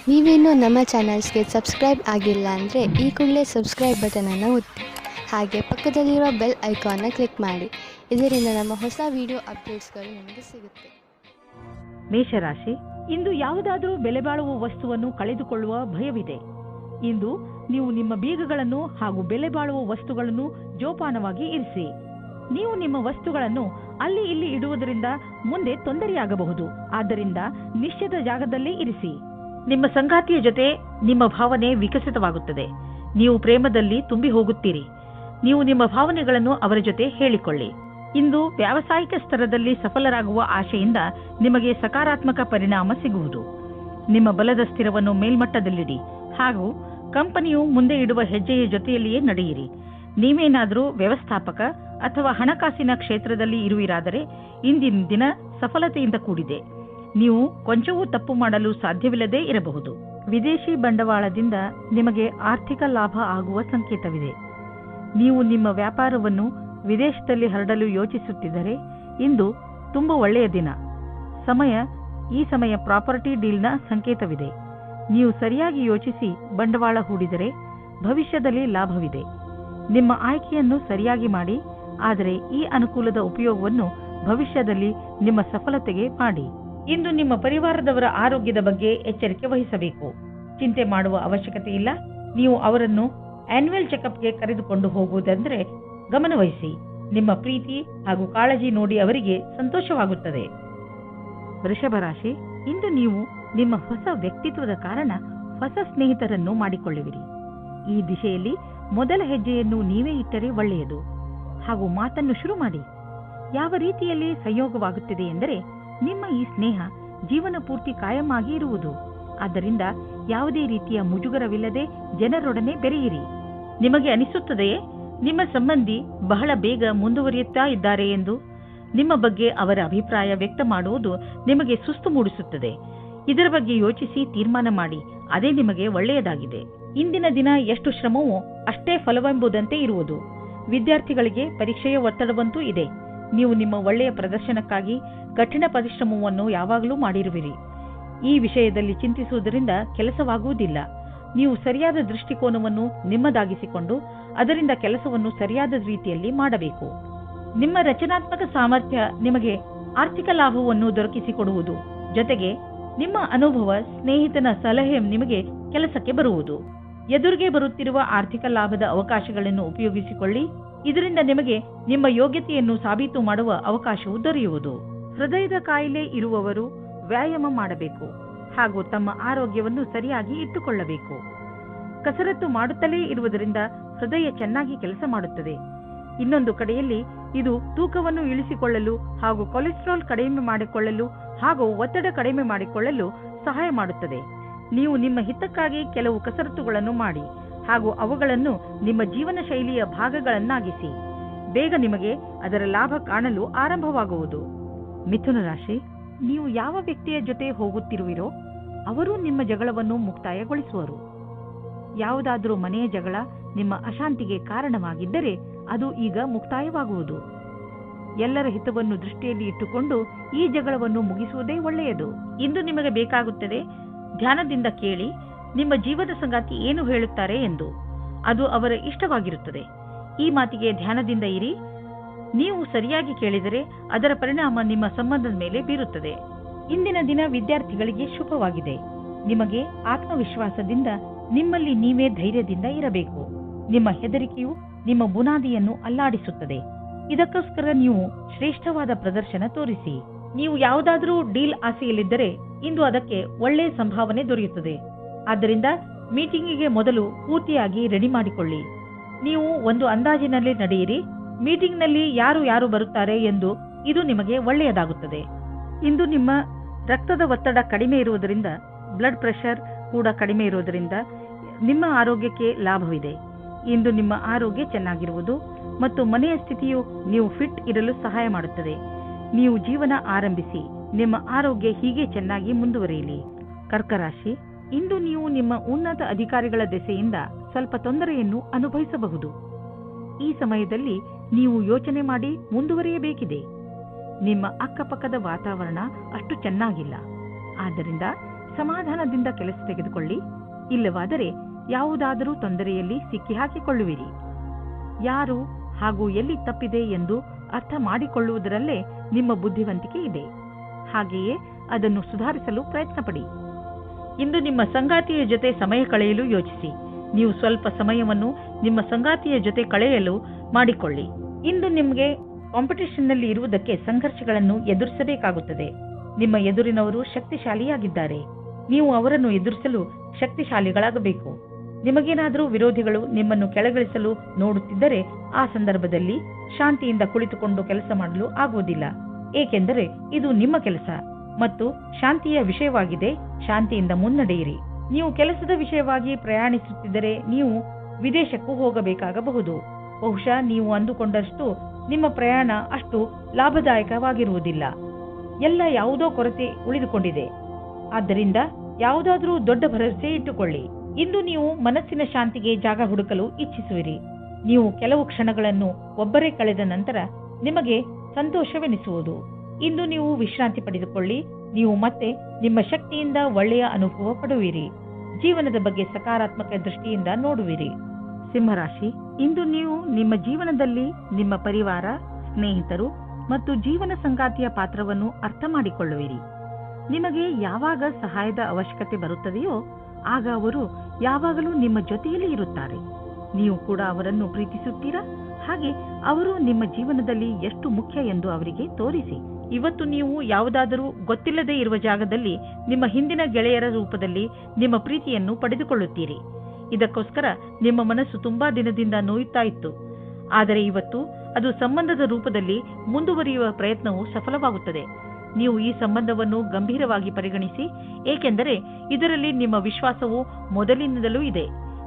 ನೀವೇನೂ ನಮ್ಮ ಚಾನಲ್ಸ್ಗೆ ಸಬ್ಸ್ಕ್ರೈಬ್ ಆಗಿಲ್ಲ ಅಂದರೆ ಈ ಕೂಡಲೇ ಸಬ್ಸ್ಕ್ರೈಬ್ ಬಟನನ್ನು ಒತ್ತಿ ಹಾಗೆ ಪಕ್ಕದಲ್ಲಿರೋ ಬೆಲ್ ಐಕಾನ್ನ ಕ್ಲಿಕ್ ಮಾಡಿ. ಇದರಿಂದ ನಮ್ಮ ಹೊಸ ವಿಡಿಯೋ ಅಪ್ಡೇಟ್ಸ್ಗಳು ನಿಮಗೆ ಸಿಗುತ್ತೆ. ಮೇಷರಾಶಿ, ಇಂದು ಯಾವುದಾದರೂ ಬೆಲೆ ಬಾಳುವ ವಸ್ತುವನ್ನು ಕಳೆದುಕೊಳ್ಳುವ ಭಯವಿದೆ. ಇಂದು ನೀವು ನಿಮ್ಮ ಬೀಗಗಳನ್ನು ಹಾಗೂ ಬೆಲೆ ಬಾಳುವ ವಸ್ತುಗಳನ್ನು ಜೋಪಾನವಾಗಿ ಇರಿಸಿ. ನೀವು ನಿಮ್ಮ ವಸ್ತುಗಳನ್ನು ಅಲ್ಲಿ ಇಲ್ಲಿ ಇಡುವುದರಿಂದ ಮುಂದೆ ತೊಂದರೆಯಾಗಬಹುದು. ಆದ್ದರಿಂದ ನಿಶ್ಚಿತ ಜಾಗದಲ್ಲೇ ಇರಿಸಿ. ನಿಮ್ಮ ಸಂಗಾತಿಯ ಜೊತೆ ನಿಮ್ಮ ಭಾವನೆ ವಿಕಸಿತವಾಗುತ್ತದೆ. ನೀವು ಪ್ರೇಮದಲ್ಲಿ ತುಂಬಿ ಹೋಗುತ್ತೀರಿ. ನೀವು ನಿಮ್ಮ ಭಾವನೆಗಳನ್ನು ಅವರ ಜೊತೆ ಹೇಳಿಕೊಳ್ಳಿ. ಇಂದು ವ್ಯಾವಸಾಯಿಕ ಸ್ತರದಲ್ಲಿ ಸಫಲರಾಗುವ ಆಶೆಯಿಂದ ನಿಮಗೆ ಸಕಾರಾತ್ಮಕ ಪರಿಣಾಮ ಸಿಗುವುದು. ನಿಮ್ಮ ಬಲದ ಸ್ಥಿರವನ್ನು ಮೇಲ್ಮಟ್ಟದಲ್ಲಿಡಿ ಹಾಗೂ ಕಂಪನಿಯು ಮುಂದೆ ಇಡುವ ಹೆಜ್ಜೆಯ ಜೊತೆಯಲ್ಲಿಯೇ ನಡೆಯಿರಿ. ನೀವೇನಾದರೂ ವ್ಯವಸ್ಥಾಪಕ ಅಥವಾ ಹಣಕಾಸಿನ ಕ್ಷೇತ್ರದಲ್ಲಿ ಇರುವಿರಾದರೆ ಇಂದಿನ ದಿನ ಸಫಲತೆಯಿಂದ ಕೂಡಿದೆ. ನೀವು ಕೊಂಚವೂ ತಪ್ಪು ಮಾಡಲು ಸಾಧ್ಯವಿಲ್ಲದೇ ಇರಬಹುದು. ವಿದೇಶಿ ಬಂಡವಾಳದಿಂದ ನಿಮಗೆ ಆರ್ಥಿಕ ಲಾಭ ಆಗುವ ಸಂಕೇತವಿದೆ. ನೀವು ನಿಮ್ಮ ವ್ಯಾಪಾರವನ್ನು ವಿದೇಶದಲ್ಲಿ ಹರಡಲು ಯೋಚಿಸುತ್ತಿದ್ದರೆ ಇಂದು ತುಂಬ ಒಳ್ಳೆಯ ದಿನ. ಈ ಸಮಯ ಪ್ರಾಪರ್ಟಿ ಡೀಲ್ನ ಸಂಕೇತವಿದೆ. ನೀವು ಸರಿಯಾಗಿ ಯೋಚಿಸಿ ಬಂಡವಾಳ ಹೂಡಿದರೆ ಭವಿಷ್ಯದಲ್ಲಿ ಲಾಭವಿದೆ. ನಿಮ್ಮ ಆಯ್ಕೆಯನ್ನು ಸರಿಯಾಗಿ ಮಾಡಿ, ಆದರೆ ಈ ಅನುಕೂಲದ ಉಪಯೋಗವನ್ನು ಭವಿಷ್ಯದಲ್ಲಿ ನಿಮ್ಮ ಸಫಲತೆಗೆ ಮಾಡಿ. ಇಂದು ನಿಮ್ಮ ಪರಿವಾರದವರ ಆರೋಗ್ಯದ ಬಗ್ಗೆ ಎಚ್ಚರಿಕೆ ವಹಿಸಬೇಕು. ಚಿಂತೆ ಮಾಡುವ ಅವಶ್ಯಕತೆ ಇಲ್ಲ. ನೀವು ಅವರನ್ನು ಆನ್ಯುವಲ್ ಚೆಕಪ್ಗೆ ಕರೆದುಕೊಂಡು ಹೋಗುವುದೆಂದರೆ ಗಮನವಹಿಸಿ. ನಿಮ್ಮ ಪ್ರೀತಿ ಹಾಗೂ ಕಾಳಜಿ ನೋಡಿ ಅವರಿಗೆ ಸಂತೋಷವಾಗುತ್ತದೆ. ವೃಷಭ ರಾಶಿ, ಇಂದು ನೀವು ನಿಮ್ಮ ಹೊಸ ವ್ಯಕ್ತಿತ್ವದ ಕಾರಣ ಹೊಸ ಸ್ನೇಹಿತರನ್ನು ಮಾಡಿಕೊಳ್ಳುವಿರಿ. ಈ ದಿಶೆಯಲ್ಲಿ ಮೊದಲ ಹೆಜ್ಜೆಯನ್ನು ನೀವೇ ಇಟ್ಟರೆ ಒಳ್ಳೆಯದು. ಹಾಗೂ ಮಾತನ್ನು ಶುರು ಮಾಡಿ. ಯಾವ ರೀತಿಯಲ್ಲಿ ಸಂಯೋಗವಾಗುತ್ತಿದೆ ಎಂದರೆ ನಿಮ್ಮ ಈ ಸ್ನೇಹ ಜೀವನ ಪೂರ್ತಿ ಕಾಯಂ ಆಗಿ ಇರುವುದು. ಆದ್ದರಿಂದ ಯಾವುದೇ ರೀತಿಯ ಮುಜುಗರವಿಲ್ಲದೆ ಜನರೊಡನೆ ಬೆರೆಯಿರಿ. ನಿಮಗೆ ಅನಿಸುತ್ತದೆಯೇ ನಿಮ್ಮ ಸಂಬಂಧಿ ಬಹಳ ಬೇಗ ಮುಂದುವರಿಯುತ್ತಾ ಇದ್ದಾರೆ ಎಂದು? ನಿಮ್ಮ ಬಗ್ಗೆ ಅವರ ಅಭಿಪ್ರಾಯ ವ್ಯಕ್ತ ಮಾಡುವುದು ನಿಮಗೆ ಸುಸ್ತು ಮೂಡಿಸುತ್ತದೆ. ಇದರ ಬಗ್ಗೆ ಯೋಚಿಸಿ ತೀರ್ಮಾನ ಮಾಡಿ. ಅದೇ ನಿಮಗೆ ಒಳ್ಳೆಯದಾಗಿದೆ. ಇಂದಿನ ದಿನ ಎಷ್ಟು ಶ್ರಮವೋ ಅಷ್ಟೇ ಫಲವೆಂಬುದಂತೆ ಇರುವುದು. ವಿದ್ಯಾರ್ಥಿಗಳಿಗೆ ಪರೀಕ್ಷೆಯ ಒತ್ತಡವಂತೂ ಇದೆ. ನೀವು ನಿಮ್ಮ ಒಳ್ಳೆಯ ಪ್ರದರ್ಶನಕ್ಕಾಗಿ ಕಠಿಣ ಪರಿಶ್ರಮವನ್ನು ಯಾವಾಗಲೂ ಮಾಡಿರುವಿರಿ. ಈ ವಿಷಯದಲ್ಲಿ ಚಿಂತಿಸುವುದರಿಂದ ಕೆಲಸವಾಗುವುದಿಲ್ಲ. ನೀವು ಸರಿಯಾದ ದೃಷ್ಟಿಕೋನವನ್ನು ನಿಮ್ಮದಾಗಿಸಿಕೊಂಡು ಅದರಿಂದ ಕೆಲಸವನ್ನು ಸರಿಯಾದ ರೀತಿಯಲ್ಲಿ ಮಾಡಬೇಕು. ನಿಮ್ಮ ರಚನಾತ್ಮಕ ಸಾಮರ್ಥ್ಯ ನಿಮಗೆ ಆರ್ಥಿಕ ಲಾಭವನ್ನು ದೊರಕಿಸಿಕೊಡುವುದು. ಜೊತೆಗೆ ನಿಮ್ಮ ಅನುಭವ, ಸ್ನೇಹಿತನ ಸಲಹೆ ನಿಮಗೆ ಕೆಲಸಕ್ಕೆ ಬರುವುದು. ಎದುರಿಗೆ ಬರುತ್ತಿರುವ ಆರ್ಥಿಕ ಲಾಭದ ಅವಕಾಶಗಳನ್ನು ಉಪಯೋಗಿಸಿಕೊಳ್ಳಿ. ಇದರಿಂದ ನಿಮಗೆ ನಿಮ್ಮ ಯೋಗ್ಯತೆಯನ್ನು ಸಾಬೀತು ಮಾಡುವ ಅವಕಾಶವು ದೊರೆಯುವುದು. ಹೃದಯದ ಕಾಯಿಲೆ ಇರುವವರು ವ್ಯಾಯಾಮ ಮಾಡಬೇಕು ಹಾಗೂ ತಮ್ಮ ಆರೋಗ್ಯವನ್ನು ಸರಿಯಾಗಿ ಇಟ್ಟುಕೊಳ್ಳಬೇಕು. ಕಸರತ್ತು ಮಾಡುತ್ತಲೇ ಇರುವುದರಿಂದ ಹೃದಯ ಚೆನ್ನಾಗಿ ಕೆಲಸ ಮಾಡುತ್ತದೆ. ಇನ್ನೊಂದು ಕಡೆಯಲ್ಲಿ ಇದು ತೂಕವನ್ನು ಇಳಿಸಿಕೊಳ್ಳಲು ಹಾಗೂ ಕೊಲೆಸ್ಟ್ರಾಲ್ ಕಡಿಮೆ ಮಾಡಿಕೊಳ್ಳಲು ಹಾಗೂ ಒತ್ತಡ ಕಡಿಮೆ ಮಾಡಿಕೊಳ್ಳಲು ಸಹಾಯ ಮಾಡುತ್ತದೆ. ನೀವು ನಿಮ್ಮ ಹಿತಕ್ಕಾಗಿ ಕೆಲವು ಕಸರತ್ತುಗಳನ್ನು ಮಾಡಿ ಹಾಗೂ ಅವುಗಳನ್ನು ನಿಮ್ಮ ಜೀವನ ಶೈಲಿಯ ಭಾಗಗಳನ್ನಾಗಿಸಿ. ಬೇಗ ನಿಮಗೆ ಅದರ ಲಾಭ ಕಾಣಲು ಆರಂಭವಾಗುವುದು. ಮಿಥುನ ರಾಶಿ, ನೀವು ಯಾವ ವ್ಯಕ್ತಿಯ ಜೊತೆ ಹೋಗುತ್ತಿರುವಿರೋ ಅವರು ನಿಮ್ಮ ಜಗಳವನ್ನು ಮುಕ್ತಾಯಗೊಳಿಸುವರು. ಯಾವುದಾದರೂ ಮನೆಯ ಜಗಳ ನಿಮ್ಮ ಅಶಾಂತಿಗೆ ಕಾರಣವಾಗಿದ್ದರೆ ಅದು ಈಗ ಮುಕ್ತಾಯವಾಗುವುದು. ಎಲ್ಲರ ಹಿತವನ್ನು ದೃಷ್ಟಿಯಲ್ಲಿ ಇಟ್ಟುಕೊಂಡು ಈ ಜಗಳವನ್ನು ಮುಗಿಸುವುದೇ ಒಳ್ಳೆಯದು. ಇಂದು ನಿಮಗೆ ಬೇಕಾಗುತ್ತದೆ ಧ್ಯಾನದಿಂದ ಕೇಳಿ ನಿಮ್ಮ ಜೀವನ ಸಂಗಾತಿ ಏನು ಹೇಳುತ್ತಾರೆ ಎಂದು. ಅದು ಅವರ ಇಷ್ಟವಾಗಿರುತ್ತದೆ. ಈ ಮಾತಿಗೆ ಧ್ಯಾನದಿಂದ ಇರಿ. ನೀವು ಸರಿಯಾಗಿ ಕೇಳಿದರೆ ಅದರ ಪರಿಣಾಮ ನಿಮ್ಮ ಸಂಬಂಧದ ಮೇಲೆ ಬೀರುತ್ತದೆ. ಇಂದಿನ ದಿನ ವಿದ್ಯಾರ್ಥಿಗಳಿಗೆ ಶುಭವಾಗಿದೆ. ನಿಮಗೆ ಆತ್ಮವಿಶ್ವಾಸದಿಂದ ನಿಮ್ಮಲ್ಲಿ ನೀವೇ ಧೈರ್ಯದಿಂದ ಇರಬೇಕು. ನಿಮ್ಮ ಹೆದರಿಕೆಯು ನಿಮ್ಮ ಬುನಾದಿಯನ್ನು ಅಲ್ಲಾಡಿಸುತ್ತದೆ. ಇದಕ್ಕೋಸ್ಕರ ನೀವು ಶ್ರೇಷ್ಠವಾದ ಪ್ರದರ್ಶನ ತೋರಿಸಿ. ನೀವು ಯಾವುದಾದರೂ ಡೀಲ್ ಆಸೆಯಲ್ಲಿದ್ದರೆ ಇಂದು ಅದಕ್ಕೆ ಒಳ್ಳೆಯ ಸಂಭಾವನೆ ದೊರೆಯುತ್ತದೆ. ಆದ್ದರಿಂದ ಮೀಟಿಂಗಿಗೆ ಮೊದಲು ಪೂರ್ತಿಯಾಗಿ ರೆಡಿ ಮಾಡಿಕೊಳ್ಳಿ. ನೀವು ಒಂದು ಅಂದಾಜಿನಲ್ಲಿ ನಡೆಯಿರಿ. ಮೀಟಿಂಗ್ನಲ್ಲಿ ಯಾರು ಬರುತ್ತಾರೆ ಎಂದು ಇದು ನಿಮಗೆ ಒಳ್ಳೆಯದಾಗುತ್ತದೆ. ಇಂದು ನಿಮ್ಮ ರಕ್ತದ ಒತ್ತಡ ಕಡಿಮೆ ಇರುವುದರಿಂದ, ಬ್ಲಡ್ ಪ್ರೆಷರ್ ಕೂಡ ಕಡಿಮೆ ಇರುವುದರಿಂದ ನಿಮ್ಮ ಆರೋಗ್ಯಕ್ಕೆ ಲಾಭವಿದೆ. ಇಂದು ನಿಮ್ಮ ಆರೋಗ್ಯ ಚೆನ್ನಾಗಿರುವುದು ಮತ್ತು ಮನೆಯ ಸ್ಥಿತಿಯು ನೀವು ಫಿಟ್ ಇರಲು ಸಹಾಯ ಮಾಡುತ್ತದೆ. ನೀವು ಜೀವನ ಆರಂಭಿಸಿ. ನಿಮ್ಮ ಆರೋಗ್ಯ ಹೀಗೆ ಚೆನ್ನಾಗಿ ಮುಂದುವರಿಯಲಿ. ಕರ್ಕರಾಶಿ, ಇಂದು ನೀವು ನಿಮ್ಮ ಉನ್ನತ ಅಧಿಕಾರಿಗಳ ದೆಸೆಯಿಂದ ಸ್ವಲ್ಪ ತೊಂದರೆಯನ್ನು ಅನುಭವಿಸಬಹುದು. ಈ ಸಮಯದಲ್ಲಿ ನೀವು ಯೋಚನೆ ಮಾಡಿ ಮುಂದುವರಿಯಬೇಕಿದೆ. ನಿಮ್ಮ ಅಕ್ಕಪಕ್ಕದ ವಾತಾವರಣ ಅಷ್ಟು ಚೆನ್ನಾಗಿಲ್ಲ. ಆದ್ದರಿಂದ ಸಮಾಧಾನದಿಂದ ಕೆಲಸ ತೆಗೆದುಕೊಳ್ಳಿ, ಇಲ್ಲವಾದರೆ ಯಾವುದಾದರೂ ತೊಂದರೆಯಲ್ಲಿ ಸಿಕ್ಕಿಹಾಕಿಕೊಳ್ಳುವಿರಿ. ಯಾರು ಹಾಗೂ ಎಲ್ಲಿ ತಪ್ಪಿದೆ ಎಂದು ಅರ್ಥ ಮಾಡಿಕೊಳ್ಳುವುದರಲ್ಲೇ ನಿಮ್ಮ ಬುದ್ಧಿವಂತಿಕೆ ಇದೆ. ಹಾಗೆಯೇ ಅದನ್ನು ಸುಧಾರಿಸಲು ಪ್ರಯತ್ನಪಡಿ. ಇಂದು ನಿಮ್ಮ ಸಂಗಾತಿಯ ಜೊತೆ ಸಮಯ ಕಳೆಯಲು ಯೋಚಿಸಿ. ನೀವು ಸ್ವಲ್ಪ ಸಮಯವನ್ನು ನಿಮ್ಮ ಸಂಗಾತಿಯ ಜೊತೆ ಕಳೆಯಲು ಮಾಡಿಕೊಳ್ಳಿ. ಇಂದು ನಿಮಗೆ ಕಾಂಪಿಟೇಷನ್ನಲ್ಲಿ ಇರುವುದಕ್ಕೆ ಸಂಘರ್ಷಗಳನ್ನು ಎದುರಿಸಬೇಕಾಗುತ್ತದೆ. ನಿಮ್ಮ ಎದುರಿನವರು ಶಕ್ತಿಶಾಲಿಯಾಗಿದ್ದಾರೆ. ನೀವು ಅವರನ್ನು ಎದುರಿಸಲು ಶಕ್ತಿಶಾಲಿಗಳಾಗಬೇಕು. ನಿಮಗೇನಾದರೂ ವಿರೋಧಿಗಳು ನಿಮ್ಮನ್ನು ಕೆಳಗಿಳಿಸಲು ನೋಡುತ್ತಿದ್ದರೆ ಆ ಸಂದರ್ಭದಲ್ಲಿ ಶಾಂತಿಯಿಂದ ಕುಳಿತುಕೊಂಡು ಕೆಲಸ ಮಾಡಲು ಆಗುವುದಿಲ್ಲ. ಏಕೆಂದರೆ ಇದು ನಿಮ್ಮ ಕೆಲಸ ಮತ್ತು ಶಾಂತಿಯ ವಿಷಯವಾಗಿದೆ. ಶಾಂತಿಯಿಂದ ಮುನ್ನಡೆಯಿರಿ. ನೀವು ಕೆಲಸದ ವಿಷಯವಾಗಿ ಪ್ರಯಾಣಿಸುತ್ತಿದ್ದರೆ ನೀವು ವಿದೇಶಕ್ಕೂ ಹೋಗಬೇಕಾಗಬಹುದು. ಬಹುಶಃ ನೀವು ಅಂದುಕೊಂಡಷ್ಟು ನಿಮ್ಮ ಪ್ರಯಾಣ ಅಷ್ಟು ಲಾಭದಾಯಕವಾಗಿರುವುದಿಲ್ಲ. ಎಲ್ಲ ಯಾವುದೋ ಕೊರತೆ ಉಳಿದುಕೊಂಡಿದೆ. ಆದ್ದರಿಂದ ಯಾವುದಾದರೂ ದೊಡ್ಡ ಭರವಸೆ ಇಟ್ಟುಕೊಳ್ಳಿ. ಇಂದು ನೀವು ಮನಸ್ಸಿನ ಶಾಂತಿಗೆ ಜಾಗ ಹುಡುಕಲು ಇಚ್ಛಿಸುವಿರಿ. ನೀವು ಕೆಲವು ಕ್ಷಣಗಳನ್ನು ಒಬ್ಬರೇ ಕಳೆದ ನಂತರ ನಿಮಗೆ ಸಂತೋಷವೆನಿಸುವುದು. ಇಂದು ನೀವು ವಿಶ್ರಾಂತಿ ಪಡೆದುಕೊಳ್ಳಿ. ನೀವು ಮತ್ತೆ ನಿಮ್ಮ ಶಕ್ತಿಯಿಂದ ಒಳ್ಳೆಯ ಅನುಭವ ಪಡುವಿರಿ. ಜೀವನದ ಬಗ್ಗೆ ಸಕಾರಾತ್ಮಕ ದೃಷ್ಟಿಯಿಂದ ನೋಡುವಿರಿ. ಸಿಂಹರಾಶಿ, ಇಂದು ನೀವು ನಿಮ್ಮ ಜೀವನದಲ್ಲಿ ನಿಮ್ಮ ಪರಿವಾರ, ಸ್ನೇಹಿತರು ಮತ್ತು ಜೀವನ ಸಂಗಾತಿಯ ಪಾತ್ರವನ್ನು ಅರ್ಥ ಮಾಡಿಕೊಳ್ಳುವಿರಿ. ನಿಮಗೆ ಯಾವಾಗ ಸಹಾಯದ ಅವಶ್ಯಕತೆ ಬರುತ್ತದೆಯೋ ಆಗ ಅವರು ಯಾವಾಗಲೂ ನಿಮ್ಮ ಜೊತೆಯಲ್ಲಿ ಇರುತ್ತಾರೆ. ನೀವು ಕೂಡ ಅವರನ್ನು ಪ್ರೀತಿಸುತ್ತೀರಾ? ಹಾಗೆ ಅವರು ನಿಮ್ಮ ಜೀವನದಲ್ಲಿ ಎಷ್ಟು ಮುಖ್ಯ ಎಂದು ಅವರಿಗೆ ತೋರಿಸಿ. ಇವತ್ತು ನೀವು ಯಾವುದಾದರೂ ಗೊತ್ತಿಲ್ಲದೆ ಇರುವ ಜಾಗದಲ್ಲಿ ನಿಮ್ಮ ಹಿಂದಿನ ಗೆಳೆಯರ ರೂಪದಲ್ಲಿ ನಿಮ್ಮ ಪ್ರೀತಿಯನ್ನು ಪಡೆದುಕೊಳ್ಳುತ್ತೀರಿ. ಇದಕ್ಕೋಸ್ಕರ ನಿಮ್ಮ ಮನಸ್ಸು ತುಂಬಾ ದಿನದಿಂದ ನೋಯುತ್ತಾ ಇತ್ತು. ಆದರೆ ಇವತ್ತು ಅದು ಸಂಬಂಧದ ರೂಪದಲ್ಲಿ ಮುಂದುವರಿಯುವ ಪ್ರಯತ್ನವು ಸಫಲವಾಗುತ್ತದೆ. ನೀವು ಈ ಸಂಬಂಧವನ್ನು ಗಂಭೀರವಾಗಿ ಪರಿಗಣಿಸಿ, ಏಕೆಂದರೆ ಇದರಲ್ಲಿ ನಿಮ್ಮ ವಿಶ್ವಾಸವು ಮೊದಲಿನಿಂದಲೂ ಇದೆ.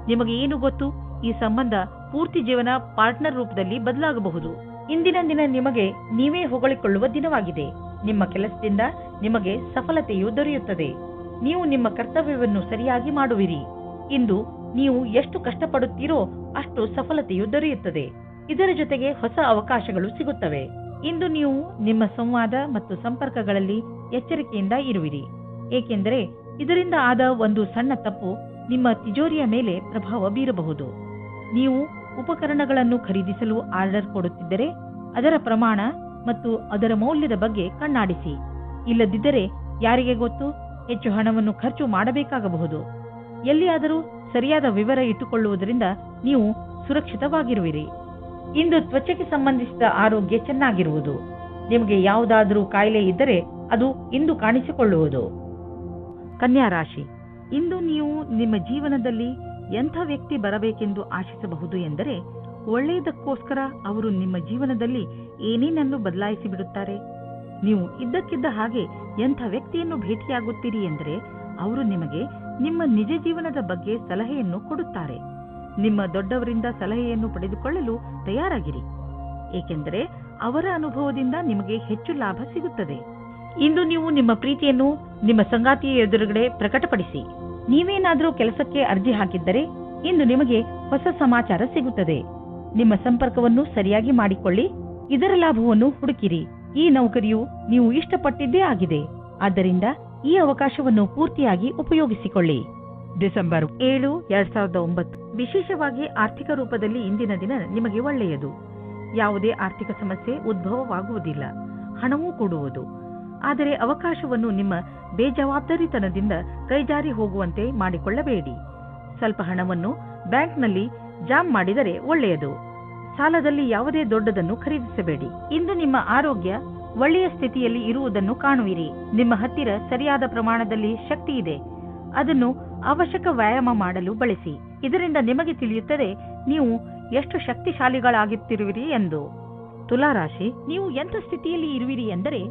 ನಿಮಗೆ ಏನು ಗೊತ್ತು, ಈ ಸಂಬಂಧ ಪೂರ್ತಿ ಜೀವನ ಪಾರ್ಟ್ನರ್ ರೂಪದಲ್ಲಿ ಬದಲಾಗಬಹುದು. ಇಂದಿನ ದಿನ ನಿಮಗೆ ನೀವೇ ಹೊಗಳಿಕೊಳ್ಳುವ ದಿನವಾಗಿದೆ. ನಿಮ್ಮ ಕೆಲಸದಿಂದ ನಿಮಗೆ ಸಫಲತೆಯು ದೊರೆಯುತ್ತದೆ. ನೀವು ನಿಮ್ಮ ಕರ್ತವ್ಯವನ್ನು ಸರಿಯಾಗಿ ಮಾಡುವಿರಿ. ಇಂದು ನೀವು ಎಷ್ಟು ಕಷ್ಟಪಡುತ್ತೀರೋ ಅಷ್ಟು ಸಫಲತೆಯು ದೊರೆಯುತ್ತದೆ. ಇದರ ಜೊತೆಗೆ ಹೊಸ ಅವಕಾಶಗಳು ಸಿಗುತ್ತವೆ. ಇಂದು ನೀವು ನಿಮ್ಮ ಸಂವಾದ ಮತ್ತು ಸಂಪರ್ಕಗಳಲ್ಲಿ ಎಚ್ಚರಿಕೆಯಿಂದ ಇರುವಿರಿ. ಏಕೆಂದರೆ ಇದರಿಂದ ಆದ ಒಂದು ಸಣ್ಣ ತಪ್ಪು ನಿಮ್ಮ ತಿಜೋರಿಯ ಮೇಲೆ ಪ್ರಭಾವ ಬೀರಬಹುದು. ನೀವು ಉಪಕರಣಗಳನ್ನು ಖರೀದಿಸಲು ಆರ್ಡರ್ ಕೊಡುತ್ತಿದ್ದರೆ ಅದರ ಪ್ರಮಾಣ ಮತ್ತು ಅದರ ಮೌಲ್ಯದ ಬಗ್ಗೆ ಕಣ್ಣಾಡಿಸಿ. ಇಲ್ಲದಿದ್ದರೆ ಯಾರಿಗೆ ಗೊತ್ತು, ಹೆಚ್ಚು ಹಣವನ್ನು ಖರ್ಚು ಮಾಡಬೇಕಾಗಬಹುದು. ಎಲ್ಲಿಯಾದರೂ ಸರಿಯಾದ ವಿವರ ಇಟ್ಟುಕೊಳ್ಳುವುದರಿಂದ ನೀವು ಸುರಕ್ಷಿತವಾಗಿರುವಿರಿ. ಇಂದು ತ್ವಚೆಗೆ ಸಂಬಂಧಿಸಿದ ಆರೋಗ್ಯ ಚೆನ್ನಾಗಿರುವುದು. ನಿಮಗೆ ಯಾವುದಾದರೂ ಕಾಯಿಲೆ ಇದ್ದರೆ ಅದು ಇಂದು ಕಾಣಿಸಿಕೊಳ್ಳುವುದು. ಕನ್ಯಾ ರಾಶಿ, ಇಂದು ನೀವು ನಿಮ್ಮ ಜೀವನದಲ್ಲಿ ಎಂಥ ವ್ಯಕ್ತಿ ಬರಬೇಕೆಂದು ಆಶಿಸಬಹುದು ಎಂದರೆ, ಒಳ್ಳೆಯದಕ್ಕೋಸ್ಕರ ಅವರು ನಿಮ್ಮ ಜೀವನದಲ್ಲಿ ಏನೇನನ್ನು ಬದಲಾಯಿಸಿ ಬಿಡುತ್ತಾರೆ. ನೀವು ಇದ್ದಕ್ಕಿದ್ದ ಹಾಗೆ ಎಂಥ ವ್ಯಕ್ತಿಯನ್ನು ಭೇಟಿಯಾಗುತ್ತೀರಿ ಎಂದರೆ ಅವರು ನಿಮಗೆ ನಿಮ್ಮ ನಿಜ ಜೀವನದ ಬಗ್ಗೆ ಸಲಹೆಯನ್ನು ಕೊಡುತ್ತಾರೆ. ನಿಮ್ಮ ದೊಡ್ಡವರಿಂದ ಸಲಹೆಯನ್ನು ಪಡೆದುಕೊಳ್ಳಲು ತಯಾರಾಗಿರಿ, ಏಕೆಂದರೆ ಅವರ ಅನುಭವದಿಂದ ನಿಮಗೆ ಹೆಚ್ಚು ಲಾಭ ಸಿಗುತ್ತದೆ. ಇಂದು ನೀವು ನಿಮ್ಮ ಪ್ರೀತಿಯನ್ನು ನಿಮ್ಮ ಸಂಗಾತಿಯ ಎದುರುಗಡೆ ಪ್ರಕಟಪಡಿಸಿ. ನೀವೇನಾದರೂ ಕೆಲಸಕ್ಕೆ ಅರ್ಜಿ ಹಾಕಿದ್ದರೆ ಇಂದು ನಿಮಗೆ ಹೊಸ ಸಮಾಚಾರ ಸಿಗುತ್ತದೆ. ನಿಮ್ಮ ಸಂಪರ್ಕವನ್ನು ಸರಿಯಾಗಿ ಮಾಡಿಕೊಳ್ಳಿ. ಇದರ ಲಾಭವನ್ನು ಹುಡುಕಿರಿ. ಈ ನೌಕರಿಯು ನೀವು ಇಷ್ಟಪಟ್ಟಿದ್ದೇ ಆಗಿದೆ. ಆದ್ದರಿಂದ ಈ ಅವಕಾಶವನ್ನು ಪೂರ್ತಿಯಾಗಿ ಉಪಯೋಗಿಸಿಕೊಳ್ಳಿ. ಡಿಸೆಂಬರ್ 7, 2009 ವಿಶೇಷವಾಗಿ ಆರ್ಥಿಕ ರೂಪದಲ್ಲಿ ಇಂದಿನ ದಿನ ನಿಮಗೆ ಒಳ್ಳೆಯದು. ಯಾವುದೇ ಆರ್ಥಿಕ ಸಮಸ್ಯೆ ಉದ್ಭವವಾಗುವುದಿಲ್ಲ. ಹಣವೂ ಕೊಡುವುದು. ಆದರೆ ಅವಕಾಶವನ್ನು ನಿಮ್ಮ ಬೇಜವಾಬ್ದಾರಿತನದಿಂದ ಕೈಜಾರಿ ಹೋಗುವಂತೆ ಮಾಡಿಕೊಳ್ಳಬೇಡಿ. ಸ್ವಲ್ಪ ಹಣವನ್ನು ಬ್ಯಾಂಕ್ನಲ್ಲಿ ಜಾಮ್ ಮಾಡಿದರೆ ಒಳ್ಳೆಯದು. ಸಾಲದಲ್ಲಿ ಯಾವುದೇ ದೊಡ್ಡದನ್ನು ಖರೀದಿಸಬೇಡಿ. ಇಂದು ನಿಮ್ಮ ಆರೋಗ್ಯ ಒಳ್ಳೆಯ ಸ್ಥಿತಿಯಲ್ಲಿ ಇರುವುದನ್ನು ಕಾಣುವಿರಿ. ನಿಮ್ಮ ಹತ್ತಿರ ಸರಿಯಾದ ಪ್ರಮಾಣದಲ್ಲಿ ಶಕ್ತಿ ಇದೆ. ಅದನ್ನು ಅವಶ್ಯಕ ವ್ಯಾಯಾಮ ಮಾಡಲು ಬಳಸಿ. ಇದರಿಂದ ನಿಮಗೆ ತಿಳಿಯುತ್ತದೆ ನೀವು ಎಷ್ಟು ಶಕ್ತಿಶಾಲಿಗಳಾಗುತ್ತಿರುವಿರಿ ಎಂದು. ತುಲಾರಾಶಿ, ನೀವು ಎಂಥ ಸ್ಥಿತಿಯಲ್ಲಿ ಇರುವಿರಿ ಎಂದರೆ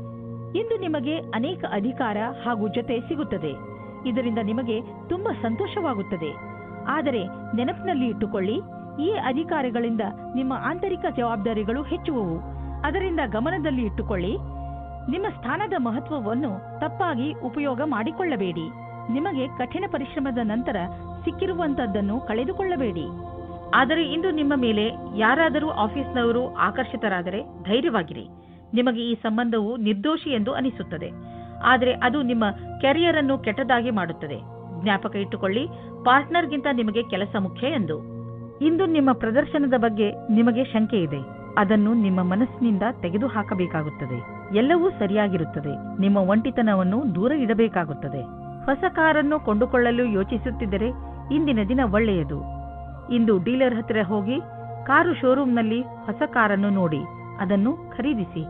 ಇಂದು ನಿಮಗೆ ಅನೇಕ ಅಧಿಕಾರ ಹಾಗೂ ಜೊತೆ ಸಿಗುತ್ತದೆ. ಇದರಿಂದ ನಿಮಗೆ ತುಂಬಾ ಸಂತೋಷವಾಗುತ್ತದೆ. ಆದರೆ ನೆನಪಿನಲ್ಲಿ ಇಟ್ಟುಕೊಳ್ಳಿ, ಈ ಅಧಿಕಾರಿಗಳಿಂದ ನಿಮ್ಮ ಆಂತರಿಕ ಜವಾಬ್ದಾರಿಗಳು ಹೆಚ್ಚುವವು. ಅದರಿಂದ ಗಮನದಲ್ಲಿ ಇಟ್ಟುಕೊಳ್ಳಿ. ನಿಮ್ಮ ಸ್ಥಾನದ ಮಹತ್ವವನ್ನು ತಪ್ಪಾಗಿ ಉಪಯೋಗ ಮಾಡಿಕೊಳ್ಳಬೇಡಿ. ನಿಮಗೆ ಕಠಿಣ ಪರಿಶ್ರಮದ ನಂತರ ಸಿಕ್ಕಿರುವಂತದ್ದನ್ನು ಕಳೆದುಕೊಳ್ಳಬೇಡಿ. ಆದರೆ ಇಂದು ನಿಮ್ಮ ಮೇಲೆ ಯಾರಾದರೂ ಆಫೀಸ್ನವರು ಆಕರ್ಷಿತರಾದರೆ ಧೈರ್ಯವಾಗಿರಿ. ನಿಮಗೆ ಈ ಸಂಬಂಧವು ನಿರ್ದೋಷಿ ಎಂದು ಅನಿಸುತ್ತದೆ. ಆದರೆ ಅದು ನಿಮ್ಮ ಕೆರಿಯರ್ ಅನ್ನು ಕೆಟ್ಟದಾಗಿ ಮಾಡುತ್ತದೆ. ಜ್ಞಾಪಕ ಇಟ್ಟುಕೊಳ್ಳಿ, ಪಾರ್ಟ್ನರ್ಗಿಂತ ನಿಮಗೆ ಕೆಲಸ ಮುಖ್ಯ ಎಂದು. ಇಂದು ನಿಮ್ಮ ಪ್ರದರ್ಶನದ ಬಗ್ಗೆ ನಿಮಗೆ ಶಂಕೆ ಇದೆ. ಅದನ್ನು ನಿಮ್ಮ ಮನಸ್ಸಿನಿಂದ ತೆಗೆದುಹಾಕಬೇಕಾಗುತ್ತದೆ. ಎಲ್ಲವೂ ಸರಿಯಾಗಿರುತ್ತದೆ. ನಿಮ್ಮ ಒಂಟಿತನವನ್ನು ದೂರ ಇಡಬೇಕಾಗುತ್ತದೆ. ಹೊಸ ಕಾರನ್ನು ಕೊಂಡುಕೊಳ್ಳಲು ಯೋಚಿಸುತ್ತಿದ್ದರೆ ಇಂದಿನ ದಿನ ಒಳ್ಳೆಯದು. ಇಂದು ಡೀಲರ್ ಹತ್ತಿರ ಹೋಗಿ ಕಾರು ಶೋರೂಮ್ನಲ್ಲಿ ಹೊಸ ಕಾರನ್ನು ನೋಡಿ ಅದನ್ನು ಖರೀದಿಸಿ.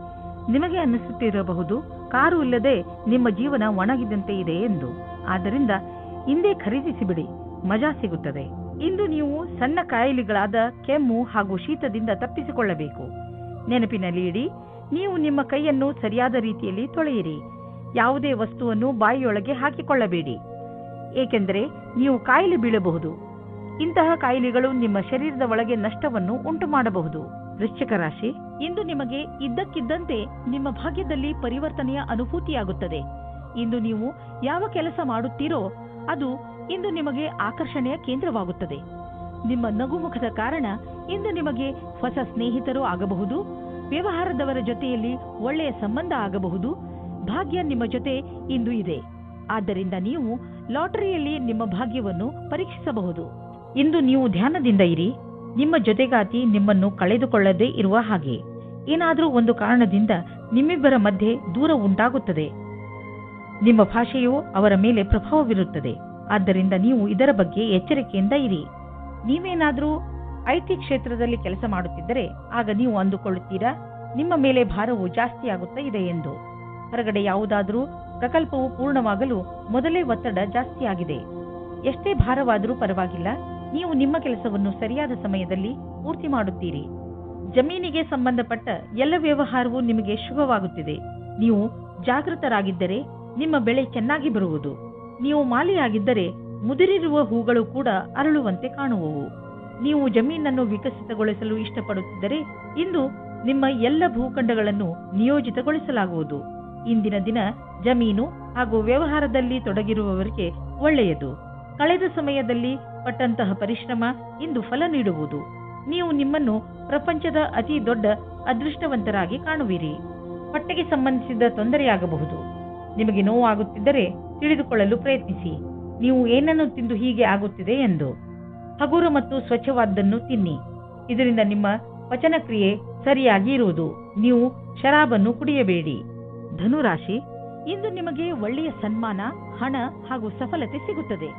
ನಿಮಗೆ ಅನ್ನಿಸುತ್ತಿರಬಹುದು, ಕಾರು ಇಲ್ಲದೆ ನಿಮ್ಮ ಜೀವನ ಒಣಗಿದಂತೆ ಇದೆ ಎಂದು. ಆದ್ದರಿಂದ ಇಂದೇ ಖರೀದಿಸಿಬಿಡಿ, ಮಜಾ ಸಿಗುತ್ತದೆ. ಇಂದು ನೀವು ಸಣ್ಣ ಕಾಯಿಲೆಗಳಾದ ಕೆಮ್ಮು ಹಾಗೂ ಶೀತದಿಂದ ತಪ್ಪಿಸಿಕೊಳ್ಳಬೇಕು. ನೆನಪಿನಲ್ಲಿ ಇಡಿ, ನೀವು ನಿಮ್ಮ ಕೈಯನ್ನು ಸರಿಯಾದ ರೀತಿಯಲ್ಲಿ ತೊಳೆಯಿರಿ. ಯಾವುದೇ ವಸ್ತುವನ್ನು ಬಾಯಿಯೊಳಗೆ ಹಾಕಿಕೊಳ್ಳಬೇಡಿ, ಏಕೆಂದರೆ ನೀವು ಕಾಯಿಲೆ ಬೀಳಬಹುದು. ಇಂತಹ ಕಾಯಿಲೆಗಳು ನಿಮ್ಮ ಶರೀರದ ಒಳಗೆ ನಷ್ಟವನ್ನು ಉಂಟು ಮಾಡಬಹುದು. ವೃಶ್ಚಿಕ ರಾಶಿ, ಇಂದು ನಿಮಗೆ ಇದ್ದಕ್ಕಿದ್ದಂತೆ ನಿಮ್ಮ ಭಾಗ್ಯದಲ್ಲಿ ಪರಿವರ್ತನೆಯ ಅನುಭೂತಿಯಾಗುತ್ತದೆ. ಇಂದು ನೀವು ಯಾವ ಕೆಲಸ ಮಾಡುತ್ತೀರೋ ಅದು ಇಂದು ನಿಮಗೆ ಆಕರ್ಷಣೆಯ ಕೇಂದ್ರವಾಗುತ್ತದೆ. ನಿಮ್ಮ ನಗುಮುಖದ ಕಾರಣ ಇಂದು ನಿಮಗೆ ಹೊಸ ಸ್ನೇಹಿತರು ಆಗಬಹುದು. ವ್ಯವಹಾರದವರ ಜೊತೆಯಲ್ಲಿ ಒಳ್ಳೆಯ ಸಂಬಂಧ ಆಗಬಹುದು. ಭಾಗ್ಯ ನಿಮ್ಮ ಜೊತೆ ಇಂದು ಇದೆ. ಆದ್ದರಿಂದ ನೀವು ಲಾಟರಿಯಲ್ಲಿ ನಿಮ್ಮ ಭಾಗ್ಯವನ್ನು ಪರೀಕ್ಷಿಸಬಹುದು. ಇಂದು ನೀವು ಧ್ಯಾನದಿಂದ ಇರಿ. ನಿಮ್ಮ ಜೊತೆಗಾತಿ ನಿಮ್ಮನ್ನು ಕಳೆದುಕೊಳ್ಳದೇ ಇರುವ ಹಾಗೆ. ಏನಾದರೂ ಒಂದು ಕಾರಣದಿಂದ ನಿಮ್ಮಿಬ್ಬರ ಮಧ್ಯೆ ದೂರ ಉಂಟಾಗುತ್ತದೆ. ನಿಮ್ಮ ಭಾಷೆಯು ಅವರ ಮೇಲೆ ಪ್ರಭಾವ ಬೀರುತ್ತದೆ. ಆದ್ದರಿಂದ ನೀವು ಇದರ ಬಗ್ಗೆ ಎಚ್ಚರಿಕೆಯಿಂದ ಇರಿ. ನೀವೇನಾದರೂ ಐಟಿ ಕ್ಷೇತ್ರದಲ್ಲಿ ಕೆಲಸ ಮಾಡುತ್ತಿದ್ದರೆ ಆಗ ನೀವು ಅಂದುಕೊಳ್ಳುತ್ತೀರಾ, ನಿಮ್ಮ ಮೇಲೆ ಭಾರವು ಜಾಸ್ತಿ ಆಗುತ್ತಾ ಇದೆ ಎಂದು. ಹೊರಗಡೆ ಯಾವುದಾದರೂ ಪ್ರಕಲ್ಪವು ಪೂರ್ಣವಾಗಲು ಮೊದಲೇ ಒತ್ತಡ ಜಾಸ್ತಿಯಾಗಿದೆ. ಎಷ್ಟೇ ಭಾರವಾದರೂ ಪರವಾಗಿಲ್ಲ, ನೀವು ನಿಮ್ಮ ಕೆಲಸವನ್ನು ಸರಿಯಾದ ಸಮಯದಲ್ಲಿ ಪೂರ್ತಿ ಮಾಡುತ್ತೀರಿ. ಜಮೀನಿಗೆ ಸಂಬಂಧಪಟ್ಟ ಎಲ್ಲ ವ್ಯವಹಾರವೂ ನಿಮಗೆ ಶುಭವಾಗುತ್ತಿದೆ. ನೀವು ಜಾಗೃತರಾಗಿದ್ದರೆ ನಿಮ್ಮ ಬೆಳೆ ಚೆನ್ನಾಗಿ ಬರುವುದು. ನೀವು ಮಾಲಿಯಾಗಿದ್ದರೆ ಮುದುರಿರುವ ಹೂಗಳು ಕೂಡ ಅರಳುವಂತೆ ಕಾಣುವವು. ನೀವು ಜಮೀನನ್ನು ವಿಕಸಿತಗೊಳಿಸಲು ಇಷ್ಟಪಡುತ್ತಿದ್ದರೆ ಇಂದು ನಿಮ್ಮ ಎಲ್ಲ ಭೂಖಂಡಗಳನ್ನು ನಿಯೋಜಿತಗೊಳಿಸಲಾಗುವುದು. ಇಂದಿನ ದಿನ ಜಮೀನು ಹಾಗೂ ವ್ಯವಹಾರದಲ್ಲಿ ತೊಡಗಿರುವವರಿಗೆ ಒಳ್ಳೆಯದು. ಕಳೆದ ಸಮಯದಲ್ಲಿ ಪಟ್ಟಂತಹ ಪರಿಶ್ರಮ ಇಂದು ಫಲ ನೀಡುವುದು. ನೀವು ನಿಮ್ಮನ್ನು ಪ್ರಪಂಚದ ಅತಿ ದೊಡ್ಡ ಅದೃಷ್ಟವಂತರಾಗಿ ಕಾಣುವಿರಿ. ಹೊಟ್ಟೆಗೆ ಸಂಬಂಧಿಸಿದ ತೊಂದರೆಯಾಗಬಹುದು. ನಿಮಗೆ ನೋವಾಗುತ್ತಿದ್ದರೆ ತಿಳಿದುಕೊಳ್ಳಲು ಪ್ರಯತ್ನಿಸಿ, ನೀವು ಏನನ್ನು ತಿಂದು ಹೀಗೆ ಆಗುತ್ತಿದೆ ಎಂದು. ಹಗುರ ಮತ್ತು ಸ್ವಚ್ಛವಾದ್ದನ್ನು ತಿನ್ನಿ. ಇದರಿಂದ ನಿಮ್ಮ ಪಚನಕ್ರಿಯೆ ಸರಿಯಾಗಿ ಇರುವುದು. ನೀವು ಶರಾಬನ್ನು ಕುಡಿಯಬೇಡಿ. ಧನುರಾಶಿ, ಇಂದು ನಿಮಗೆ ಒಳ್ಳೆಯ ಸನ್ಮಾನ, ಹಣ ಹಾಗೂ ಸಫಲತೆ ಸಿಗುತ್ತದೆ.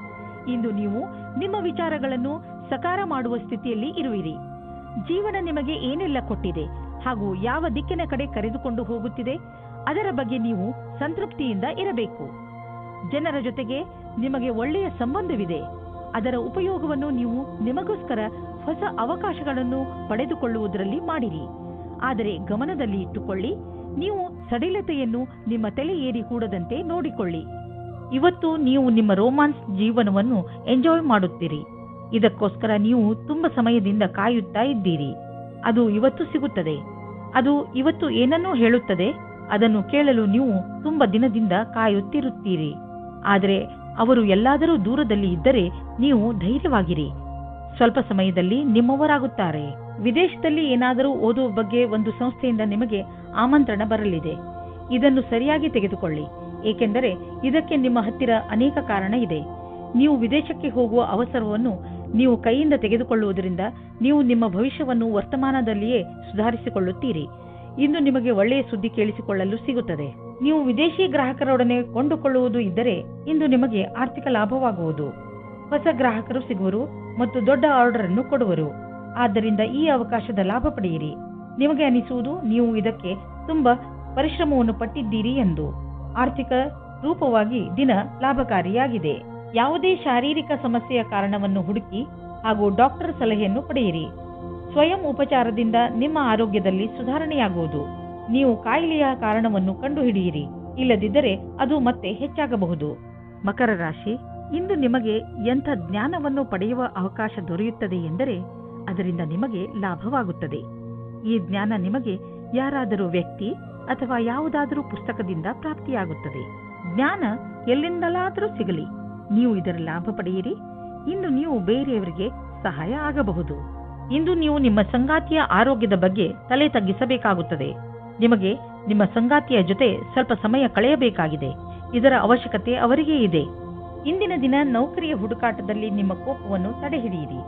ಇಂದು ನೀವು ನಿಮ್ಮ ವಿಚಾರಗಳನ್ನು ಸಕಾರ ಮಾಡುವ ಸ್ಥಿತಿಯಲ್ಲಿ ಇರುವಿರಿ. ಜೀವನ ನಿಮಗೆ ಏನೆಲ್ಲ ಕೊಟ್ಟಿದೆ ಹಾಗೂ ಯಾವ ದಿಕ್ಕಿನ ಕಡೆ ಕರೆದುಕೊಂಡು ಹೋಗುತ್ತಿದೆ ಅದರ ಬಗ್ಗೆ ನೀವು ಸಂತೃಪ್ತಿಯಿಂದ ಇರಬೇಕು. ಜನರ ಜೊತೆಗೆ ನಿಮಗೆ ಒಳ್ಳೆಯ ಸಂಬಂಧವಿದೆ. ಅದರ ಉಪಯೋಗವನ್ನು ನೀವು ನಿಮಗೋಸ್ಕರ ಹೊಸ ಅವಕಾಶಗಳನ್ನು ಪಡೆದುಕೊಳ್ಳುವುದರಲ್ಲಿ ಮಾಡಿರಿ. ಆದರೆ ಗಮನದಲ್ಲಿ ಇಟ್ಟುಕೊಳ್ಳಿ, ನೀವು ಸಡಿಲತೆಯನ್ನು ನಿಮ್ಮ ತಲೆ ಏರಿ ಕೂಡದಂತೆ ನೋಡಿಕೊಳ್ಳಿ. ಇವತ್ತು ನೀವು ನಿಮ್ಮ ರೋಮಾನ್ಸ್ ಜೀವನವನ್ನು ಎಂಜಾಯ್ ಮಾಡುತ್ತೀರಿ. ಇದಕ್ಕೋಸ್ಕರ ನೀವು ತುಂಬ ಸಮಯದಿಂದ ಕಾಯುತ್ತಾ ಇದ್ದೀರಿ. ಅದು ಇವತ್ತು ಸಿಗುತ್ತದೆ. ಅದು ಇವತ್ತು ಏನನ್ನೂ ಹೇಳುತ್ತದೆ. ಅದನ್ನು ಕೇಳಲು ನೀವು ತುಂಬ ದಿನದಿಂದ ಕಾಯುತ್ತಿರುತ್ತೀರಿ. ಆದರೆ ಅವರು ಎಲ್ಲಾದರೂ ದೂರದಲ್ಲಿ ಇದ್ದರೆ ನೀವು ಧೈರ್ಯವಾಗಿರಿ. ಸ್ವಲ್ಪ ಸಮಯದಲ್ಲಿ ನಿಮ್ಮವರಾಗುತ್ತಾರೆ. ವಿದೇಶದಲ್ಲಿ ಏನಾದರೂ ಓದುವ ಬಗ್ಗೆ ಒಂದು ಸಂಸ್ಥೆಯಿಂದ ನಿಮಗೆ ಆಮಂತ್ರಣ ಬರಲಿದೆ. ಇದನ್ನು ಸರಿಯಾಗಿ ತೆಗೆದುಕೊಳ್ಳಿ, ಏಕೆಂದರೆ ಇದಕ್ಕೆ ನಿಮ್ಮ ಹತ್ತಿರ ಅನೇಕ ಕಾರಣ ಇದೆ. ನೀವು ವಿದೇಶಕ್ಕೆ ಹೋಗುವ ಅವಸರವನ್ನು ನೀವು ಕೈಯಿಂದ ತೆಗೆದುಕೊಳ್ಳುವುದರಿಂದ ನೀವು ನಿಮ್ಮ ಭವಿಷ್ಯವನ್ನು ವರ್ತಮಾನದಲ್ಲಿಯೇ ಸುಧಾರಿಸಿಕೊಳ್ಳುತ್ತೀರಿ. ಇಂದು ನಿಮಗೆ ಒಳ್ಳೆಯ ಸುದ್ದಿ ಕೇಳಿಸಿಕೊಳ್ಳಲು ಸಿಗುತ್ತದೆ. ನೀವು ವಿದೇಶಿ ಗ್ರಾಹಕರೊಡನೆ ಕೊಂಡುಕೊಳ್ಳುವುದು ಇದ್ದರೆ ಇಂದು ನಿಮಗೆ ಆರ್ಥಿಕ ಲಾಭವಾಗುವುದು. ಹೊಸ ಗ್ರಾಹಕರು ಸಿಗುವರು ಮತ್ತು ದೊಡ್ಡ ಆರ್ಡರ್ ಅನ್ನು ಕೊಡುವರು. ಆದ್ದರಿಂದ ಈ ಅವಕಾಶದ ಲಾಭ ಪಡೆಯಿರಿ. ನಿಮಗೆ ಅನಿಸುವುದು ನೀವು ಇದಕ್ಕೆ ತುಂಬಾ ಪರಿಶ್ರಮವನ್ನು ಪಟ್ಟಿದ್ದೀರಿ ಎಂದು. ಆರ್ಥಿಕ ರೂಪವಾಗಿ ದಿನ ಲಾಭಕಾರಿಯಾಗಿದೆ. ಯಾವುದೇ ಶಾರೀರಿಕ ಸಮಸ್ಯೆಯ ಕಾರಣವನ್ನು ಹುಡುಕಿ ಹಾಗೂ ಡಾಕ್ಟರ್ ಸಲಹೆಯನ್ನು ಪಡೆಯಿರಿ. ಸ್ವಯಂ ಉಪಚಾರದಿಂದ ನಿಮ್ಮ ಆರೋಗ್ಯದಲ್ಲಿ ಸುಧಾರಣೆಯಾಗುವುದು. ನೀವು ಕಾಯಿಲೆಯ ಕಾರಣವನ್ನು ಕಂಡುಹಿಡಿಯಿರಿ, ಇಲ್ಲದಿದ್ದರೆ ಅದು ಮತ್ತೆ ಹೆಚ್ಚಾಗಬಹುದು. ಮಕರ ರಾಶಿ, ಇಂದು ನಿಮಗೆ ಎಂಥ ಜ್ಞಾನವನ್ನು ಪಡೆಯುವ ಅವಕಾಶ ದೊರೆಯುತ್ತದೆ ಎಂದರೆ ಅದರಿಂದ ನಿಮಗೆ ಲಾಭವಾಗುತ್ತದೆ. ಈ ಜ್ಞಾನ ನಿಮಗೆ ಯಾರಾದರೂ ವ್ಯಕ್ತಿ ಅಥವಾ ಯಾವುದಾದರೂ ಪುಸ್ತಕದಿಂದ ಪ್ರಾಪ್ತಿಯಾಗುತ್ತದೆ. ಜ್ಞಾನ ಎಲ್ಲಿಂದಲಾದರೂ ಸಿಗಲಿ, ನೀವು ಇದರ ಲಾಭ ಪಡೆಯಿರಿ. ಇಂದು ನೀವು ಬೇರೆಯವರಿಗೆ ಸಹಾಯ ಆಗಬಹುದು. ಇಂದು ನೀವು ನಿಮ್ಮ ಸಂಗಾತಿಯ ಆರೋಗ್ಯದ ಬಗ್ಗೆ ತಲೆ ತಗ್ಗಿಸಬೇಕಾಗುತ್ತದೆ. ನಿಮಗೆ ನಿಮ್ಮ ಸಂಗಾತಿಯ ಜೊತೆ ಸ್ವಲ್ಪ ಸಮಯ ಕಳೆಯಬೇಕಾಗಿದೆ. ಇದರ ಅವಶ್ಯಕತೆ ಅವರಿಗೆ ಇದೆ. ಇಂದಿನ ದಿನ ನೌಕರಿಯ ಹುಡುಕಾಟದಲ್ಲಿ ನಿಮ್ಮ ಕೋಪವನ್ನು ತಡೆಹಿಡಿಯಿರಿ.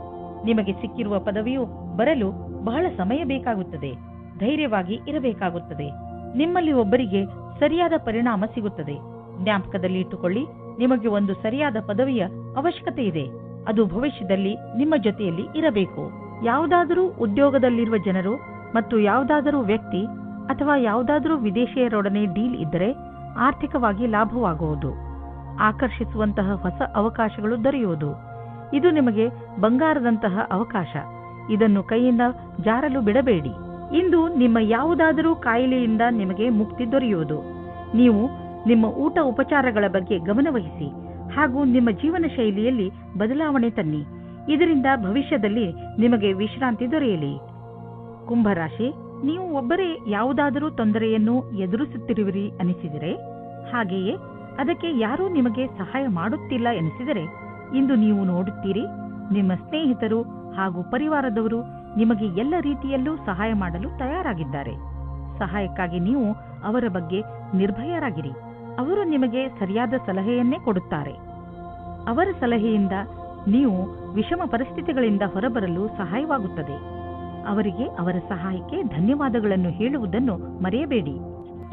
ನಿಮಗೆ ಸಿಕ್ಕಿರುವ ಪದವಿಯು ಬರಲು ಬಹಳ ಸಮಯ ಬೇಕಾಗುತ್ತದೆ. ಧೈರ್ಯವಾಗಿ ಇರಬೇಕಾಗುತ್ತದೆ. ನಿಮ್ಮಲ್ಲಿ ಒಬ್ಬರಿಗೆ ಸರಿಯಾದ ಪರಿಣಾಮ ಸಿಗುತ್ತದೆ. ಜ್ಞಾಪಕದಲ್ಲಿ ಇಟ್ಟುಕೊಳ್ಳಿ, ನಿಮಗೆ ಒಂದು ಸರಿಯಾದ ಪದವಿಯ ಅವಶ್ಯಕತೆ ಇದೆ. ಅದು ಭವಿಷ್ಯದಲ್ಲಿ ನಿಮ್ಮ ಜೊತೆಯಲ್ಲಿ ಇರಬೇಕು. ಯಾವುದಾದರೂ ಉದ್ಯೋಗದಲ್ಲಿರುವ ಜನರು ಮತ್ತು ಯಾವುದಾದರೂ ವ್ಯಕ್ತಿ ಅಥವಾ ಯಾವುದಾದರೂ ವಿದೇಶಿಯರೊಡನೆ ಡೀಲ್ ಇದ್ದರೆ ಆರ್ಥಿಕವಾಗಿ ಲಾಭವಾಗುವುದು. ಆಕರ್ಷಿಸುವಂತಹ ಹೊಸ ಅವಕಾಶಗಳು ದೊರೆಯುವುದು. ಇದು ನಿಮಗೆ ಬಂಗಾರದಂತಹ ಅವಕಾಶ. ಇದನ್ನು ಕೈಯಿಂದ ಜಾರಲು ಬಿಡಬೇಡಿ. ಇಂದು ನಿಮ್ಮ ಯಾವುದಾದರೂ ಕಾಯಿಲೆಯಿಂದ ನಿಮಗೆ ಮುಕ್ತಿ ದೊರೆಯುವುದು. ನೀವು ನಿಮ್ಮ ಊಟ ಉಪಚಾರಗಳ ಬಗ್ಗೆ ಗಮನವಹಿಸಿ ಹಾಗೂ ನಿಮ್ಮ ಜೀವನ ಶೈಲಿಯಲ್ಲಿ ಬದಲಾವಣೆ ತನ್ನಿ. ಇದರಿಂದ ಭವಿಷ್ಯದಲ್ಲಿ ನಿಮಗೆ ವಿಶ್ರಾಂತಿ ದೊರೆಯಲಿ. ಕುಂಭರಾಶಿ, ನೀವು ಒಬ್ಬರೇ ಯಾವುದಾದರೂ ತೊಂದರೆಯನ್ನು ಎದುರಿಸುತ್ತಿರುವಿರಿ ಅನಿಸಿದರೆ, ಹಾಗೆಯೇ ಅದಕ್ಕೆ ಯಾರೂ ನಿಮಗೆ ಸಹಾಯ ಮಾಡುತ್ತಿಲ್ಲ ಎನಿಸಿದರೆ, ಇಂದು ನೀವು ನೋಡುತ್ತೀರಿ, ನಿಮ್ಮ ಸ್ನೇಹಿತರು ಹಾಗೂ ಪರಿವಾರದವರು ನಿಮಗೆ ಎಲ್ಲ ರೀತಿಯಲ್ಲೂ ಸಹಾಯ ಮಾಡಲು ತಯಾರಾಗಿದ್ದಾರೆ. ಸಹಾಯಕ್ಕಾಗಿ ನೀವು ಅವರ ಬಗ್ಗೆ ನಿರ್ಭಯರಾಗಿರಿ. ಅವರು ನಿಮಗೆ ಸರಿಯಾದ ಸಲಹೆಯನ್ನೇ ಕೊಡುತ್ತಾರೆ. ಅವರ ಸಲಹೆಯಿಂದ ನೀವು ವಿಷಮ ಪರಿಸ್ಥಿತಿಗಳಿಂದ ಹೊರಬರಲು ಸಹಾಯವಾಗುತ್ತದೆ. ಅವರಿಗೆ ಅವರ ಸಹಾಯಕ್ಕೆ ಧನ್ಯವಾದಗಳನ್ನು ಹೇಳುವುದನ್ನು ಮರೆಯಬೇಡಿ.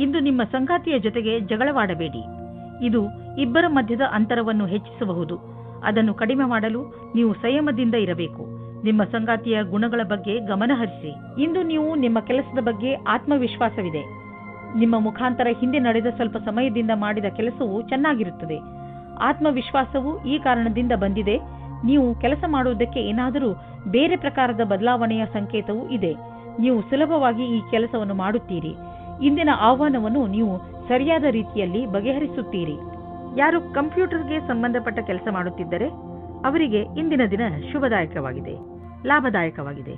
ಇಂದು ನಿಮ್ಮ ಸಂಗಾತಿಯ ಜೊತೆಗೆ ಜಗಳವಾಡಬೇಡಿ. ಇದು ಇಬ್ಬರ ಮಧ್ಯದ ಅಂತರವನ್ನು ಹೆಚ್ಚಿಸಬಹುದು. ಅದನ್ನು ಕಡಿಮೆ ಮಾಡಲು ನೀವು ಸಂಯಮದಿಂದ ಇರಬೇಕು. ನಿಮ್ಮ ಸಂಗಾತಿಯ ಗುಣಗಳ ಬಗ್ಗೆ ಗಮನಹರಿಸಿ. ಇಂದು ನೀವು ನಿಮ್ಮ ಕೆಲಸದ ಬಗ್ಗೆ ಆತ್ಮವಿಶ್ವಾಸವಿದೆ. ನಿಮ್ಮ ಮುಖಾಂತರ ಹಿಂದೆ ನಡೆದ ಸ್ವಲ್ಪ ಸಮಯದಿಂದ ಮಾಡಿದ ಕೆಲಸವು ಚೆನ್ನಾಗಿರುತ್ತದೆ. ಆತ್ಮವಿಶ್ವಾಸವು ಈ ಕಾರಣದಿಂದ ಬಂದಿದೆ. ನೀವು ಕೆಲಸ ಮಾಡುವುದಕ್ಕೆ ಏನಾದರೂ ಬೇರೆ ಪ್ರಕಾರದ ಬದಲಾವಣೆಯ ಸಂಕೇತವೂ ಇದೆ. ನೀವು ಸುಲಭವಾಗಿ ಈ ಕೆಲಸವನ್ನು ಮಾಡುತ್ತೀರಿ. ಇಂದಿನ ಆಹ್ವಾನವನ್ನು ನೀವು ಸರಿಯಾದ ರೀತಿಯಲ್ಲಿ ಬಗೆಹರಿಸುತ್ತೀರಿ. ಯಾರು ಕಂಪ್ಯೂಟರ್ಗೆ ಸಂಬಂಧಪಟ್ಟ ಕೆಲಸ ಮಾಡುತ್ತಿದ್ದರೆ ಅವರಿಗೆ ಇಂದಿನ ದಿನ ಶುಭದಾಯಕವಾಗಿದೆ, ಲಾಭದಾಯಕವಾಗಿದೆ.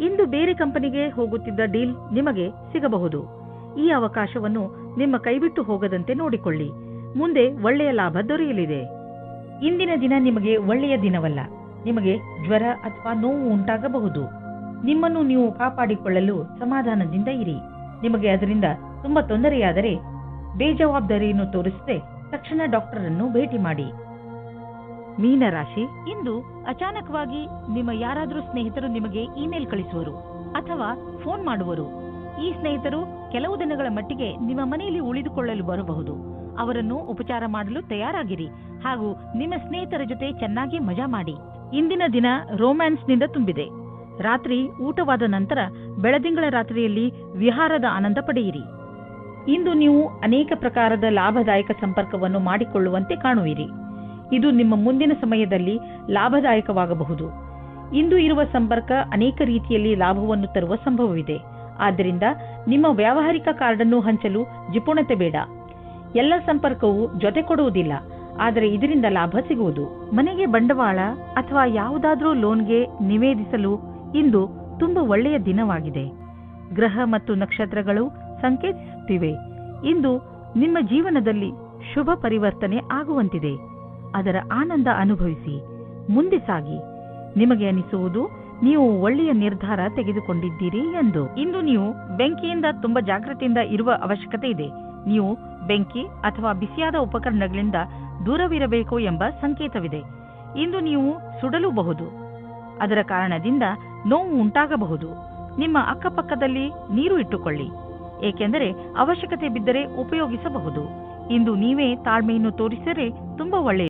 ಇಂದು ಬೇರೆ ಕಂಪನಿಗೆ ಹೋಗುತ್ತಿದ್ದ ಡೀಲ್ ನಿಮಗೆ ಸಿಗಬಹುದು. ಈ ಅವಕಾಶವನ್ನು ನಿಮ್ಮ ಕೈಬಿಟ್ಟು ಹೋಗದಂತೆ ನೋಡಿಕೊಳ್ಳಿ. ಮುಂದೆ ಒಳ್ಳೆಯ ಲಾಭ ದೊರೆಯಲಿದೆ. ಇಂದಿನ ದಿನ ನಿಮಗೆ ಒಳ್ಳೆಯ ದಿನವಲ್ಲ. ನಿಮಗೆ ಜ್ವರ ಅಥವಾ ನೋವು ಉಂಟಾಗಬಹುದು. ನಿಮ್ಮನ್ನು ನೀವು ಕಾಪಾಡಿಕೊಳ್ಳಲು ಸಮಾಧಾನದಿಂದ ಇರಿ. ನಿಮಗೆ ಅದರಿಂದ ತುಂಬಾ ತೊಂದರೆಯಾದರೆ ಬೇಜವಾಬ್ದಾರಿಯನ್ನು ತೋರಿಸದೆ ತಕ್ಷಣ ಡಾಕ್ಟರ್ ಅನ್ನು ಭೇಟಿ ಮಾಡಿ. ಮೀನರಾಶಿ, ಇಂದು ಅಚಾನಕವಾಗಿ ನಿಮ್ಮ ಯಾರಾದರೂ ಸ್ನೇಹಿತರು ನಿಮಗೆ ಇಮೇಲ್ ಕಳಿಸುವರು ಅಥವಾ ಫೋನ್ ಮಾಡುವರು. ಈ ಸ್ನೇಹಿತರು ಕೆಲವು ದಿನಗಳ ಮಟ್ಟಿಗೆ ನಿಮ್ಮ ಮನೆಯಲ್ಲಿ ಉಳಿದುಕೊಳ್ಳಲು ಬರಬಹುದು. ಅವರನ್ನು ಉಪಚಾರ ಮಾಡಲು ತಯಾರಾಗಿರಿ ಹಾಗೂ ನಿಮ್ಮ ಸ್ನೇಹಿತರ ಜೊತೆ ಚೆನ್ನಾಗಿ ಮಜಾ ಮಾಡಿ. ಇಂದಿನ ದಿನ ರೋಮ್ಯಾನ್ಸ್ನಿಂದ ತುಂಬಿದೆ. ರಾತ್ರಿ ಊಟವಾದ ನಂತರ ಬೆಳದಿಂಗಳ ರಾತ್ರಿಯಲ್ಲಿ ವಿಹಾರದ ಆನಂದ ಪಡೆಯಿರಿ. ಇಂದು ನೀವು ಅನೇಕ ಪ್ರಕಾರದ ಲಾಭದಾಯಕ ಸಂಪರ್ಕವನ್ನು ಮಾಡಿಕೊಳ್ಳುವಂತೆ ಕಾಣುವಿರಿ. ಇದು ನಿಮ್ಮ ಮುಂದಿನ ಸಮಯದಲ್ಲಿ ಲಾಭದಾಯಕವಾಗಬಹುದು. ಇಂದು ಇರುವ ಸಂಪರ್ಕ ಅನೇಕ ರೀತಿಯಲ್ಲಿ ಲಾಭವನ್ನು ತರುವ ಸಂಭವವಿದೆ. ಆದ್ದರಿಂದ ನಿಮ್ಮ ವ್ಯಾವಹಾರಿಕ ಕಾರ್ಡನ್ನು ಹಂಚಲು ಜಿಪುಣತೆ ಬೇಡ. ಎಲ್ಲ ಸಂಪರ್ಕವು ಜೊತೆ ಕೊಡುವುದಿಲ್ಲ, ಆದರೆ ಇದರಿಂದ ಲಾಭ ಸಿಗುವುದು. ಮನೆಗೆ ಬಂಡವಾಳ ಅಥವಾ ಯಾವುದಾದ್ರೂ ಲೋನ್ಗೆ ನಿವೇದಿಸಲು ಇಂದು ತುಂಬಾ ಒಳ್ಳೆಯ ದಿನವಾಗಿದೆ. ಗ್ರಹ ಮತ್ತು ನಕ್ಷತ್ರಗಳು ಸಂಕೇತಿಸುತ್ತಿವೆ. ಇಂದು ನಿಮ್ಮ ಜೀವನದಲ್ಲಿ ಶುಭ ಪರಿವರ್ತನೆ ಆಗುವಂತಿದೆ. ಅದರ ಆನಂದ ಅನುಭವಿಸಿ ಮುಂದೆ ಸಾಗಿ. ನಿಮಗೆ ಅನಿಸುವುದು ನೀವು ಒಳ್ಳೆಯ ನಿರ್ಧಾರ ತೆಗೆದುಕೊಂಡಿದ್ದೀರಿ ಎಂದು. ಇಂದು ನೀವು ಬೆಂಕಿಯಿಂದ ತುಂಬಾ ಜಾಗೃತಿಯಿಂದ ಇರುವ ಅವಶ್ಯಕತೆ ಇದೆ. ನೀವು ಬೆಂಕಿ ಅಥವಾ ಬಿಸಿಯಾದ ಉಪಕರಣಗಳಿಂದ ದೂರವಿರಬೇಕು ಎಂಬ ಸಂಕೇತವಿದೆ. ಇಂದು ನೀವು ಸುಡಲೂಬಹುದು. ಅದರ ಕಾರಣದಿಂದ ನೋವು ಉಂಟಾಗಬಹುದು. ನಿಮ್ಮ ಅಕ್ಕಪಕ್ಕದಲ್ಲಿ ನೀರು ಇಟ್ಟುಕೊಳ್ಳಿ, ಏಕೆಂದರೆ ಅವಶ್ಯಕತೆ ಬಿದ್ದರೆ ಉಪಯೋಗಿಸಬಹುದು. ಇಂದು ನೀವೇ ತಾಳ್ಮೆಯನ್ನು ತೋರಿಸಿದರೆ ತುಂಬಾ ಒಳ್ಳೆಯದು.